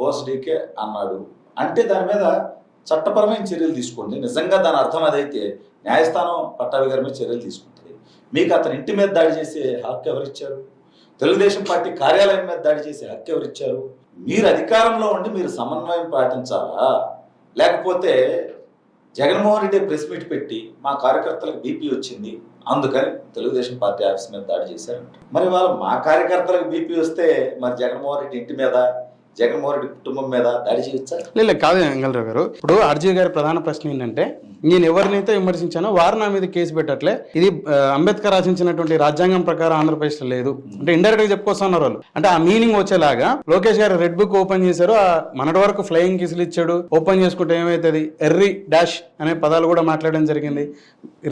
బోస్డీకే అన్నాడు అంటే దాని మీద చట్టపరమైన చర్యలు తీసుకోండి. నిజంగా దాని అర్థం అదైతే న్యాయస్థానం పట్టాభి గారి మీద చర్యలు తీసుకుంటుంది. మీకు అతని ఇంటి మీద దాడి చేసే హక్కు ఎవరిచ్చారు? తెలుగుదేశం పార్టీ కార్యాలయం మీద దాడి చేసే హక్కు ఎవరిచ్చారు? మీరు అధికారంలో ఉండి మీరు సమన్వయం పాటించాలా? లేకపోతే జగన్మోహన్ రెడ్డి ప్రెస్ మీట్ పెట్టి మా కార్యకర్తలకు బీపీ వచ్చింది అందుకని తెలుగుదేశం పార్టీ ఆఫీస్ మీద దాడి చేశారంట. మరి వాళ్ళు మా కార్యకర్తలకు బీపీ వస్తే మరి జగన్మోహన్ రెడ్డి ఇంటి మీద జగన్మోహన్ రెడ్డి కుటుంబం మీద దాడి చేయొచ్చా? లేదు కాదు వెంగళరావు గారు, ఇప్పుడు ఆర్జీ గారి ప్రధాన ప్రశ్న ఏంటంటే నేను ఎవరినైతే విమర్శించానో వారు నా మీద కేసు పెట్టట్లే, ఇది అంబేద్కర్ రచించినటువంటి రాజ్యాంగం ప్రకారం ఆంధ్రప్రదేశ్లో లేదు అంటే ఇండైరెక్ట్ గా చెప్పుకొస్తున్నారు వాళ్ళు. అంటే ఆ మీనింగ్ వచ్చేలాగా లోకేష్ గారు రెడ్ బుక్ ఓపెన్ చేశారు, ఆ మనటి వరకు ఫ్లయింగ్ కిసులు ఇచ్చాడు, ఓపెన్ చేసుకుంటే ఏమైతుంది ఎర్రీ డాష్ అనే పదాలు కూడా మాట్లాడడం జరిగింది.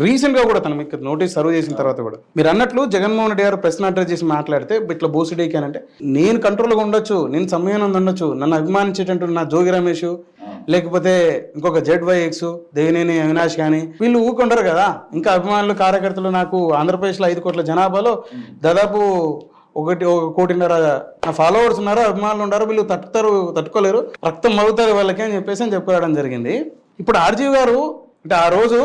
రీసెంట్ గా కూడా తను మీకు నోటీస్ సర్వ్ చేసిన తర్వాత కూడా మీరు అన్నట్లు జగన్మోహన్ రెడ్డి గారు ప్రశ్న అడ్రస్ చేసి మాట్లాడితే ఇట్లా బోసిడీకి అంటే నేను కంట్రోల్గా ఉండొచ్చు, నేను సమయానంద ఉండొచ్చు, నన్ను అభిమానించేటట్టు నా జోగి రమేష్ లేకపోతే ఇంకొక ZYX దేవినేని అవినాష్ కానీ వీళ్ళు ఊకుంటారు కదా. ఇంకా అభిమానులు కార్యకర్తలు నాకు ఆంధ్రప్రదేశ్లో 5 కోట్ల జనాభాలో దాదాపు 1.5 కోటిన్నర ఫాలోవర్స్ ఉన్నారు, అభిమానులు ఉన్నారు, వీళ్ళు తట్టుకోలేరు, రక్తం మరుగుతుంది వాళ్ళకి అని చెప్పుకోవడం జరిగింది. ఇప్పుడు ఆర్జీవి గారు అంటే ఆ రోజు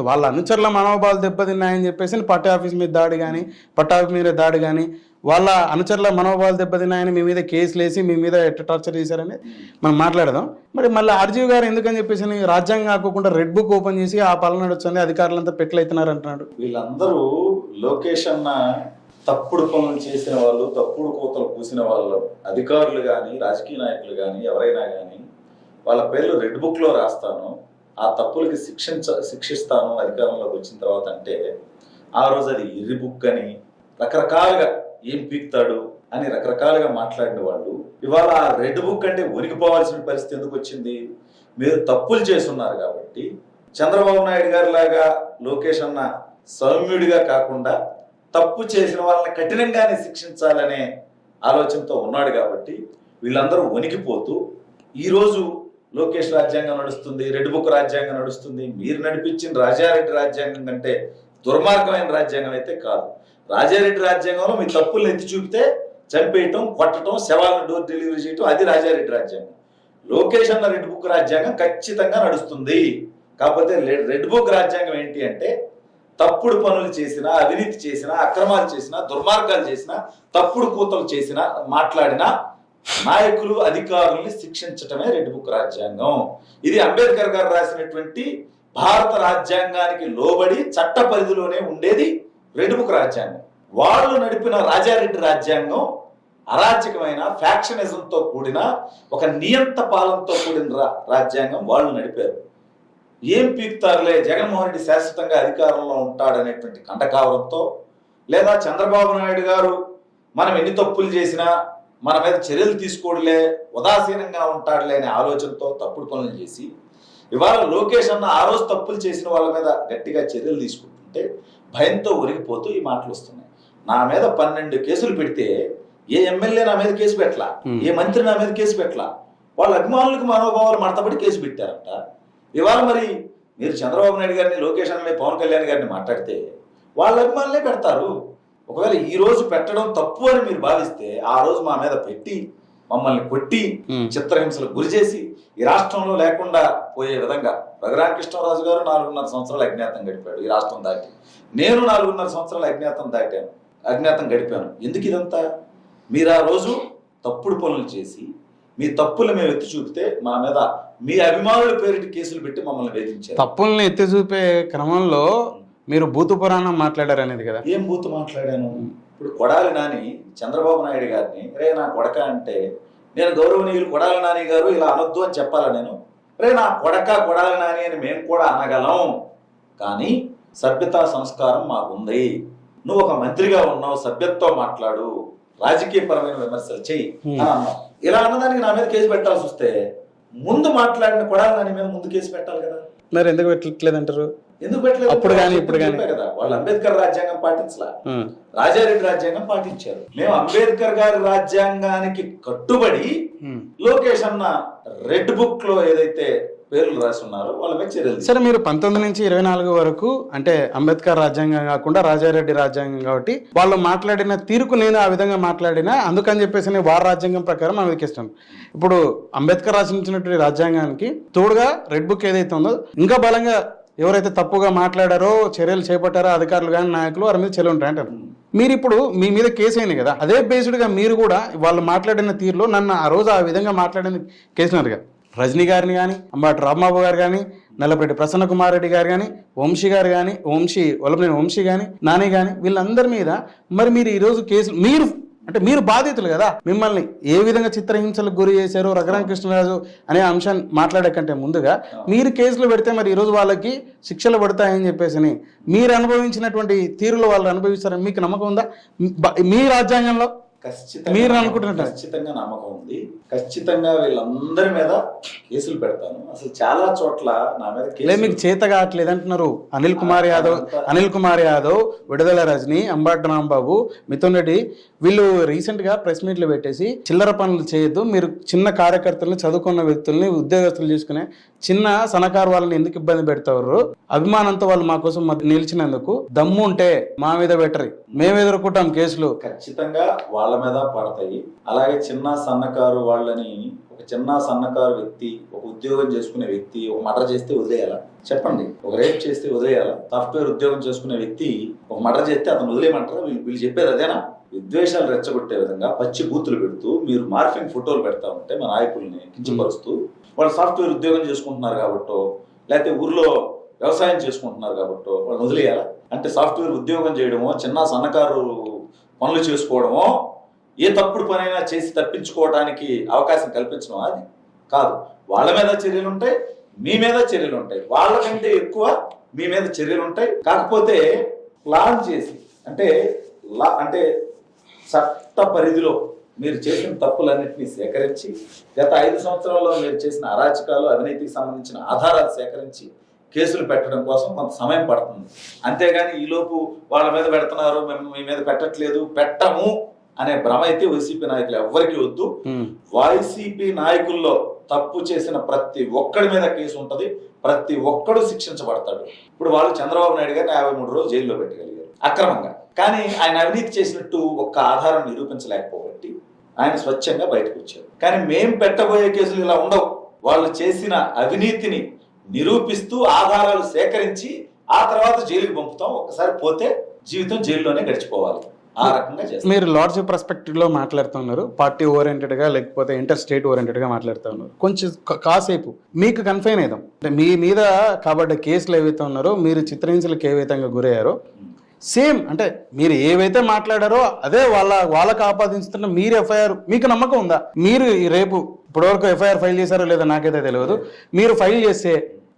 వాళ్ళ అనుచరుల మనోభావాలు దెబ్బతిన్నాయని చెప్పేసి పట్ట ఆఫీస్ మీద దాడి కానీ పట్టాఫీస్ మీద దాడి కానీ వాళ్ళ అనుచరుల మనోభావాలు దెబ్బతిన్నాయని మీ మీద కేసులు వేసి మీ మీద ఎట్లా టార్చర్ చేశారని మనం మాట్లాడదాం. మరి మళ్ళీ ఆర్జీవి గారు ఎందుకని చెప్పేసి రాజ్యాంగం కాకుండా రెడ్ బుక్ ఓపెన్ చేసి ఆ పాలన నడుస్తుంది అధికారులంతా పెట్లయితున్నారు అంటున్నాడు. వీళ్ళందరూ లోకేష్ అన్న తప్పుడు పనులు చేసిన వాళ్ళు, తప్పుడు కోతలు పూసిన వాళ్ళు, అధికారులు కానీ రాజకీయ నాయకులు కానీ ఎవరైనా కానీ వాళ్ళ పేర్లు రెడ్ బుక్ లో రాస్తాను, ఆ తప్పులకి శిక్షిస్తాను అధికారంలోకి వచ్చిన తర్వాత అంటే ఆ రోజు అది ఎర్రి బుక్ అని రకరకాలుగా ఏం పీక్తాడు అని రకరకాలుగా మాట్లాడిన వాళ్ళు ఇవాళ ఆ రెడ్ బుక్ అంటే ఉనికిపోవాల్సిన పరిస్థితి ఎందుకు వచ్చింది? మీరు తప్పులు చేస్తున్నారు కాబట్టి చంద్రబాబు నాయుడు గారి లాగా లోకేష్ అన్న సౌమ్యుడిగా కాకుండా తప్పు చేసిన వాళ్ళని కఠినంగానే శిక్షించాలనే ఆలోచనతో ఉన్నాడు కాబట్టి వీళ్ళందరూ వణికిపోతూ ఈరోజు లోకేష్ రాజ్యాంగం నడుస్తుంది, రెడ్ బుక్ రాజ్యాంగం నడుస్తుంది. మీరు నడిపించిన రాజారెడ్డి రాజ్యాంగం కంటే దుర్మార్గమైన రాజ్యాంగం అయితే కాదు. రాజారెడ్డి రాజ్యాంగంలో మీ తప్పులను ఎత్తి చూపితే చంపేయటం, కొట్టడం, శవాలను డోర్ డెలివరీ చేయటం అది రాజారెడ్డి రాజ్యాంగం. లోకేష్ అన్న రెడ్ బుక్ రాజ్యాంగం ఖచ్చితంగా నడుస్తుంది. కాకపోతే రెడ్ బుక్ రాజ్యాంగం ఏంటి అంటే తప్పుడు పనులు చేసినా, అవినీతి చేసినా, అక్రమాలు చేసినా, దుర్మార్గాలు చేసినా, తప్పుడు కూతలు చేసినా, మాట్లాడినా నాయకులు అధికారుల్ని శిక్షించటమే రెడ్ బుక్ రాజ్యాంగం. ఇది అంబేద్కర్ గారు రాసినటువంటి భారత రాజ్యాంగానికి లోబడి చట్ట పరిధిలోనే ఉండేది రెడ్ బుక్ రాజ్యాంగం. వాళ్ళు నడిపిన రాజారెడ్డి రాజ్యాంగం అరాచకమైన ఫ్యాక్షనిజంతో కూడిన ఒక నియంత పాలనతో కూడిన రాజ్యాంగం వాళ్ళు నడిపారు. ఏం పీకుతారులే జగన్మోహన్ రెడ్డి శాశ్వతంగా అధికారంలో ఉంటాడనేటువంటి కంటకావరంతో లేదా చంద్రబాబు నాయుడు గారు మనం ఎన్ని తప్పులు చేసినా మన మీద చర్యలు తీసుకోవడలే, ఉదాసీనంగా ఉంటాడులే అనే ఆలోచనతో తప్పుడు పనులు చేసి ఇవాళ లోకేష్ అన్న ఆ రోజు తప్పులు చేసిన వాళ్ళ మీద గట్టిగా చర్యలు తీసుకుంటుంటే భయంతో ఉరిగిపోతూ ఈ మాటలు వస్తున్నాయి. నా మీద 12 కేసులు పెడితే ఏ ఎమ్మెల్యే నా మీద కేసు పెట్టలా, ఏ మంత్రి నా మీద కేసు పెట్టలా, వాళ్ళ అభిమానులకు మనోభావాలు మడతపడి కేసు పెట్టారంట. ఇవాళ మరి మీరు చంద్రబాబు నాయుడు గారిని, లోకేష్ అన్న పవన్ కళ్యాణ్ గారిని మాట్లాడితే వాళ్ళ అభిమానులే పెడతారు. ఒకవేళ ఈ రోజు పెట్టడం తప్పు అని మీరు భావిస్తే ఆ రోజు మా మీద పెట్టి మమ్మల్ని కొట్టి చిత్రహింసలకు గురి చేసి ఈ రాష్ట్రంలో లేకుండా పోయే విధంగా రఘురామకృష్ణరాజు గారు 4.5 సంవత్సరాలు అజ్ఞాతం గడిపాడు ఈ రాష్ట్రం దాటి. నేను 4.5 సంవత్సరాలు అజ్ఞాతం గడిపాను. ఎందుకు ఇదంతా? మీరు ఆ రోజు తప్పుడు పనులు చేసి మీ తప్పులు మేము ఎత్తి చూపితే మా మీద మీ అభిమానుల పేరిటి కేసులు పెట్టి మమ్మల్ని వేధించారు. తప్పుల్ని ఎత్తి చూపే క్రమంలో మీరు భూత పురాణం మాట్లాడారు అనేది కదా. ఏం భూత మాట్లాడాను? ఇప్పుడు కొడాలి నాని చంద్రబాబు నాయుడు గారిని రే నా కొడక అంటే నేను గౌరవనీయులు కొడాలి నాని గారు ఇలా అనొద్దు అని చెప్పాలా? నేను రే నా కొడక కొడాలి నాని అని మేము కూడా అనగలం, కానీ సభ్యతా సంస్కారం మాకుంది. నువ్వు ఒక మంత్రిగా ఉన్నావు, సభ్యతతో మాట్లాడు, రాజకీయ పరమైన విమర్శలు చెయ్యి అని అన్నావు. ఇలా అన్నదానికి నా మీద కేసు పెట్టాల్సి వస్తే ముందు మాట్లాడిన కొడాలి నాని మీద ముందు కేసు పెట్టాలి కదా. మరి ఎందుకు పెట్టట్లేదు అంటారు? ఎందుకు పెట్టలేదు? అప్పుడు కానీ ఇప్పుడు కానీ కదా వాళ్ళు అంబేద్కర్ రాజ్యాంగం పాటించలా, రాజారెడ్డి రాజ్యాంగం పాటించారు. మేము అంబేద్కర్ గారి రాజ్యాంగానికి కట్టుబడి లోకేష్ అన్న రెడ్ బుక్ లో ఏదైతే పేర్లు రాసి ఉన్నారో వాళ్ళ మీద చర్యలు తీసుకోవాలి. సరే, మీరు 19 నుంచి 24 వరకు అంటే అంబేద్కర్ రాజ్యాంగం కాకుండా రాజారెడ్డి రాజ్యాంగం కాబట్టి వాళ్ళు మాట్లాడిన తీరుకు నేను ఆ విధంగా మాట్లాడినా, అందుకని చెప్పేసి నేను వారి రాజ్యాంగం ప్రకారం నా మీదకి ఇస్తాను. ఇప్పుడు అంబేద్కర్ రాసించినటువంటి రాజ్యాంగానికి తోడుగా రెడ్ బుక్ ఏదైతే ఉందో ఇంకా బలంగా ఎవరైతే తప్పుగా మాట్లాడారో, చర్యలు చేపట్టారో అధికారులు కానీ నాయకులు వారి మీద చర్యలు ఉంటాయి అంటారు. మీరు ఇప్పుడు మీ మీద కేసు అయింది కదా, అదే బేస్డ్గా మీరు కూడా వాళ్ళు మాట్లాడిన తీరులో నన్ను ఆ రోజు ఆ విధంగా మాట్లాడింది కేసునారు కదా. రజనీ గారిని కానీ, అంబాటి రాంబాబు గారు కానీ, నల్లపరెడ్డి ప్రసన్న కుమార్ రెడ్డి గారు కానీ, వంశీ గారు కానీ, వల్లభనేని వంశీ కానీ, నాని కానీ, వీళ్ళందరి మీద మరి మీరు ఈరోజు కేసులు మీరు బాధితులు కదా. మిమ్మల్ని ఏ విధంగా చిత్రహింసలకు గురి చేశారో రఘురామ కృష్ణరాజు అనే అంశాన్ని మాట్లాడే కంటే ముందుగా మీరు కేసులు పెడితే మరి ఈరోజు వాళ్ళకి శిక్షలు పడతాయని చెప్పేసి మీరు అనుభవించినటువంటి తీరులో వాళ్ళు అనుభవిస్తారని మీకు నమ్మకం ఉందా? మీ రాజ్యాంగంలో మీరు అనుకుంటున్నారు? ఖచ్చితంగా నమ్మకం ఉంది. ఖచ్చితంగా వీళ్ళందరి మీద కేసులు పెడతాను. అసలు చాలా చోట్ల నా మీద మీకు చేత కావట్లేదు అంటున్నారు. అనిల్ కుమార్ యాదవ్, విడుదల రజని, అంబాటి రాంబాబు, మిథున్ రెడ్డి వీళ్ళు రీసెంట్ గా ప్రెస్ మీట్లు పెట్టేసి చిల్లర పనులు చేయొద్దు, మీరు చిన్న కార్యకర్తల్ని, చదువుకున్న వ్యక్తుల్ని, ఉద్యోగస్తులు చేసుకునే చిన్న సన్నకారు వాళ్ళని ఎందుకు ఇబ్బంది పెడతారు, అభిమానంతో వాళ్ళు మా కోసం నిలిచినందుకు దమ్ము ఉంటే మా మీద బెటరీ, మేము ఎదుర్కొంటాం కేసులు. ఖచ్చితంగా వాళ్ళ మీద పడతాయి. అలాగే చిన్న సన్నకారు వాళ్ళని, ఒక చిన్న సన్నకారు వ్యక్తి, ఒక ఉద్యోగం చేసుకునే వ్యక్తి ఒక మర్డర్ చేస్తే వదిలేయాలా చెప్పండి? ఒక రేప్ చేస్తే వదిలేయాలా? సాఫ్ట్వేర్ ఉద్యోగం చేసుకునే వ్యక్తి ఒక మర్డర్ చేస్తే అతను వదిలేయమంటారా? వీళ్ళు చెప్పేది అదేనా? విద్వేషాలు రెచ్చగొట్టే విధంగా పచ్చి బూతులు పెడుతూ మీరు మార్ఫింగ్ ఫోటోలు పెడతా ఉంటే మా నాయకుల్ని కించపరుస్తూ, వాళ్ళు సాఫ్ట్వేర్ ఉద్యోగం చేసుకుంటున్నారు కాబట్టో, లేకపోతే ఊర్లో వ్యవసాయం చేసుకుంటున్నారు కాబట్టో వాళ్ళు వదిలేయాలా? అంటే సాఫ్ట్వేర్ ఉద్యోగం చేయడమో, చిన్న సన్నకారు పనులు చేసుకోవడమో, ఏ తప్పుడు పనైనా చేసి తప్పించుకోవడానికి అవకాశం కల్పించడం అది కాదు. వాళ్ళ మీద చర్యలు ఉంటాయి, మీ మీద చర్యలు ఉంటాయి. వాళ్ళకంటే ఎక్కువ మీ మీద చర్యలు ఉంటాయి. కాకపోతే ప్లాన్ చేసి అంటే చట్ట పరిధిలో మీరు చేసిన తప్పులన్నింటినీ సేకరించి, గత 5 సంవత్సరాల్లో మీరు చేసిన అరాచకాలు, అవినీతికి సంబంధించిన ఆధారాలు సేకరించి కేసులు పెట్టడం కోసం కొంత సమయం పడుతుంది. అంతేగాని ఈలోపు వాళ్ళ మీద పెడుతున్నారు, మేము మీ మీద పెట్టము అనే భ్రమ అయితే వైసీపీ నాయకులు ఎవ్వరికి వద్దు. వైసీపీ నాయకుల్లో తప్పు చేసిన ప్రతి ఒక్కడి మీద కేసు ఉంటది, ప్రతి ఒక్కడు శిక్షించబడతాడు. ఇప్పుడు వాళ్ళు చంద్రబాబు నాయుడు గారిని 53 రోజులు జైల్లో పెట్టగలిగారు అక్రమంగా. కానీ ఆయన అవినీతి చేసినట్టు ఒక్క ఆధారం నిరూపించలేకపోబట్టి ఆయన స్వచ్ఛంగా బయటకు వచ్చారు. కానీ మేం పెట్టబోయే కేసులు ఇలా ఉండవు. వాళ్ళు చేసిన అవినీతిని నిరూపిస్తూ ఆధారాలు సేకరించి ఆ తర్వాత జైలుకి పంపుతాం. ఒక్కసారి పోతే జీవితం జైల్లోనే గడిచిపోవాలి. ఆ రకంగా చేస్తారు. మీరు లార్జ్ పర్స్పెక్టివ్ లో మాట్లాడుతున్నారు, పార్టీ ఓరియంటెడ్ గా లేకపోతే ఇంటర్ స్టేట్ ఓరియంటెడ్ గా మాట్లాడుతున్నారు. కొంచెం కాసేపు మీకు కన్ఫైన్ అయిదాం. అంటే మీ మీద కాబట్టే కేసులు ఏవైతే ఉన్నారో, మీరు చిత్రహింసలకు ఏ విధంగా గురయ్యారో, సేమ్ అంటే మీరు ఏవైతే మాట్లాడారో అదే వాళ్ళకు ఆపాదిస్తున్న మీరు ఎఫ్ఐఆర్ మీకు నమ్మకం ఉందా? మీరు రేపు ఇప్పటివరకు ఎఫ్ఐఆర్ ఫైల్ చేశారో లేదో నాకైతే తెలియదు. మీరు ఫైల్ చేస్తే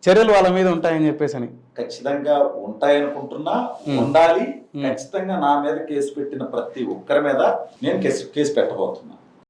చర్యలు వాళ్ళ మీద ఉంటాయని చెప్పేసి అని ఖచ్చితంగా ఉంటాయనుకుంటున్నా, ఉండాలి. ఖచ్చితంగా నా మీద కేసు పెట్టిన ప్రతి ఒక్కరి మీద నేను కేసు పెట్టబోతున్నా.